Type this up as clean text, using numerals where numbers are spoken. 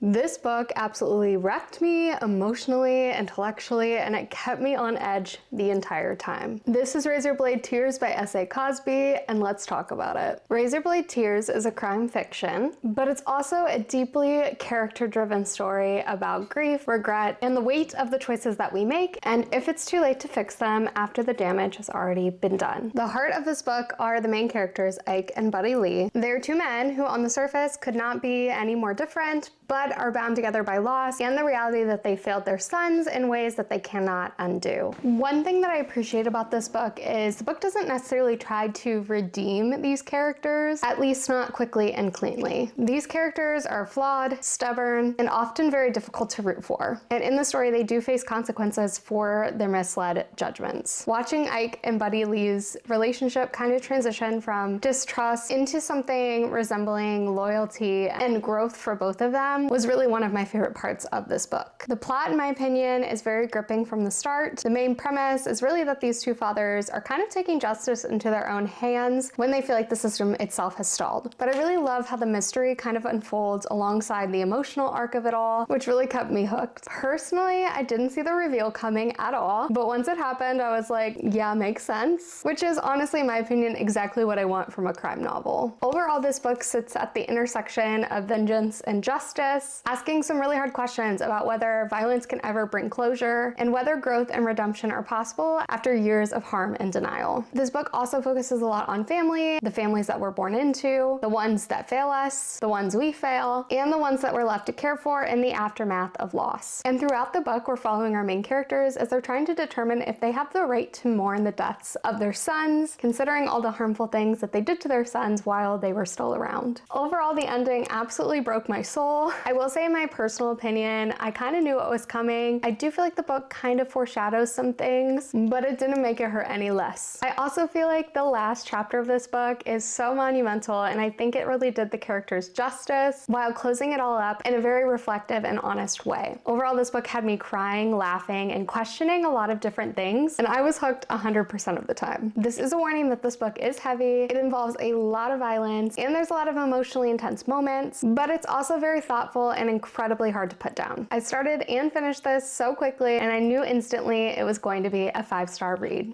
This book absolutely wrecked me emotionally, intellectually, and it kept me on edge the entire time. This is Razorblade Tears by S.A. Cosby, and let's talk about it. Razorblade Tears is a crime fiction, but it's also a deeply character-driven story about grief, regret, and the weight of the choices that we make, and if it's too late to fix them after the damage has already been done. The heart of this book are the main characters, Ike and Buddy Lee. They're two men who on the surface could not be any more different, but are bound together by loss and the reality that they failed their sons in ways that they cannot undo. One thing that I appreciate about this book is the book doesn't necessarily try to redeem these characters, at least not quickly and cleanly. These characters are flawed, stubborn, and often very difficult to root for. And in the story, they do face consequences for their misled judgments. Watching Ike and Buddy Lee's relationship kind of transition from distrust into something resembling loyalty and growth for both of them was really one of my favorite parts of this book. The plot, in my opinion, is very gripping from the start. The main premise is really that these two fathers are kind of taking justice into their own hands when they feel like the system itself has stalled. But I really love how the mystery kind of unfolds alongside the emotional arc of it all, which really kept me hooked. Personally, I didn't see the reveal coming at all, but once it happened, I was like, yeah, makes sense, which is honestly, in my opinion, exactly what I want from a crime novel. Overall, this book sits at the intersection of vengeance and justice, asking some really hard questions about whether violence can ever bring closure and whether growth and redemption are possible after years of harm and denial. This book also focuses a lot on family, the families that we're born into, the ones that fail us, the ones we fail, and the ones that we're left to care for in the aftermath of loss. And throughout the book, we're following our main characters as they're trying to determine if they have the right to mourn the deaths of their sons, considering all the harmful things that they did to their sons while they were still around. Overall, the ending absolutely broke my soul. I will say, in my personal opinion, I kind of knew what was coming. I do feel like the book kind of foreshadows some things, but it didn't make it hurt any less. I also feel like the last chapter of this book is so monumental, and I think it really did the characters justice while closing it all up in a very reflective and honest way. Overall, this book had me crying, laughing, and questioning a lot of different things, and I was hooked 100% of the time. This is a warning that this book is heavy, it involves a lot of violence, and there's a lot of emotionally intense moments, but it's also very thoughtful and incredibly hard to put down. I started and finished this so quickly, and I knew instantly it was going to be a 5-star read.